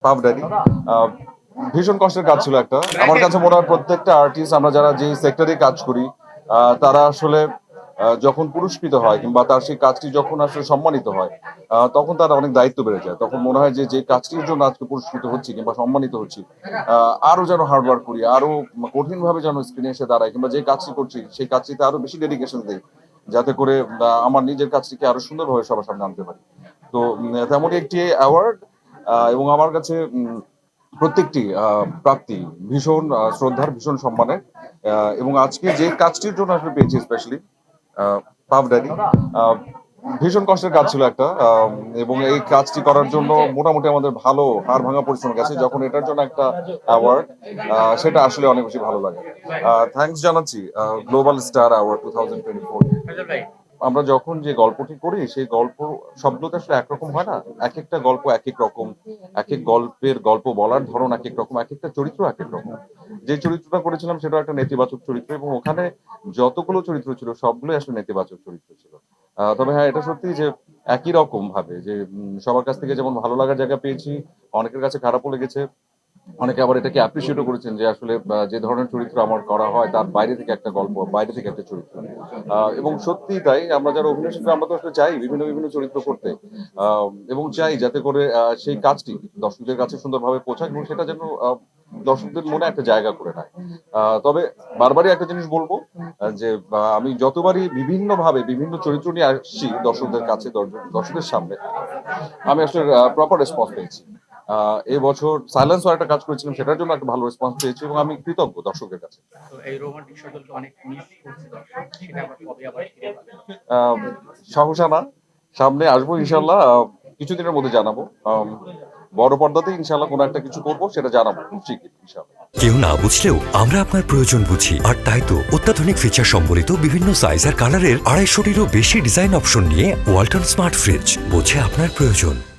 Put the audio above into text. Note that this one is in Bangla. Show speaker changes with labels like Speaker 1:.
Speaker 1: পাফ ড্যাডি ভীষণ কষ্টের কাজ ছিল একটা। আমার কাছে মনে হয় প্রত্যেকটা আর্টিস্ট আমরা যারা যে সেক্টরে কাজ করি তারা আসলে যখন পুরস্কৃত হয় কিংবা তার সেই কাজটি যখন আসলে সম্মানিত হয় তখন তার অনেক দায়িত্ব বেড়ে যায়। তখন মনে হয় যে যে কাজটির জন্য আজকে পুরস্কৃত হচ্ছি কিংবা সম্মানিত হচ্ছি আরো যেন হার্ড ওয়ার্ক করি, আরো কঠিনভাবে যেন স্ক্রিনে এসে দাঁড়ায় কিংবা যে কাজটি করছি সেই কাজটিতে আরো বেশি ডেডিকেশন দেই, যাতে করে আমার নিজের কাজটিকে আরো সুন্দরভাবে সবার সামনে আনতে পারি। তো তেমনই একটি অ্যাওয়ার্ড এবং আমার কাছে প্রত্যেকটি প্রাপ্তি ভীষণ শ্রদ্ধার, ভীষণ সম্মানের। এবং আজকে যে কাজটির জন্য আসলে পেয়েছি স্পেশালি পাফ ড্যাডি ভীষণ কষ্টের কাজ ছিল একটা। এবং এই কাজটি করার জন্য মোটামুটি আমাদের ভালো হাড় ভাঙা পরিশ্রম গেছে। যখন এটার জন্য একটা অ্যাওয়ার্ড সেটা আসলে অনেক বেশি ভালো লাগে। থ্যাঙ্কস জানাচ্ছি গ্লোবাল স্টার অ্যাওয়ার্ড 2024। আমরা যখন যে গল্পটি করি সেই গল্প সবগুলো তো আসলে একরকম হয় না। একেকটা গল্প একেক রকম। একেক গল্পের গল্প বলার ধরন একেক রকম, একেকটা চরিত্র একেক রকম। যে চরিত্রটা করেছিলাম সেটাও একটা নেতিবাচক চরিত্র এবং ওখানে যতগুলো চরিত্র ছিল সবগুলোই আসলে নেতিবাচক চরিত্র ছিল। তবে হ্যাঁ, এটা সত্যি যে একই রকম ভাবে যে সবার কাছ থেকে যেমন ভালো লাগার জায়গা পেয়েছি, অনেকের কাছে খারাপও লেগেছে। অনেকে আবার এটাকে অ্যাপ্রিশিয়েটও করেছেন যে আসলে যে ধরনের চরিত্র আমার করা হয় তার বাইরে থেকে একটা গল্প, বাইরে থেকে একটা চরিত্র। এবং সত্যিই তাই আমরা যারা অভিনয় শিল্পী আমরা তো আসলে চাই বিভিন্ন চরিত্র করতে। এবং চাই যাতে করে সেই কাজটি দর্শকদের কাছে সুন্দরভাবে পৌঁছায় এবং সেটা যেন দর্শকদের মনে একটা জায়গা করে নেয়। তবে বারবারই একটা জিনিস বলব যে আমি যতবারই বিভিন্নভাবে বিভিন্ন চরিত্র নিয়ে আসছি দর্শকদের কাছে, দর্শকদের সামনে, আমি আসলে প্রপার রেসপন্স পেয়েছি। এবছর সাইলেন্স ওয়ার একটা কাজ করেছিলাম, সেটার জন্য একটা ভালো রেসপন্স পেয়েছি এবং আমি কৃতজ্ঞ দর্শকের কাছে।
Speaker 2: তো এই রোমান্টিক সজলকে অনেক মিস করছে দর্শক। সেটা আবার কবে আবার ফিরে পাবে?
Speaker 1: আহ, সহসা না, সামনে আসবো ইনশাল্লাহ। কিছুদিনের মধ্যে জানাবো। বড় পর্দাতে ইনশাল্লাহ কোনো একটা কিছু করবো, সেটা জানাবো খুব শিগগিরই ইনশাল্লাহ।
Speaker 3: কেউ না বুঝলেও আমরা আপনার প্রয়োজন বুঝি, আর তাই তো অত্যাধুনিক ফিচার সম্বলিত বিভিন্ন সাইজ আর কালারের 250টিরও বেশি ডিজাইন অপশন নিয়ে ওয়ালটন স্মার্ট ফ্রিজ বোঝে আপনার প্রয়োজন।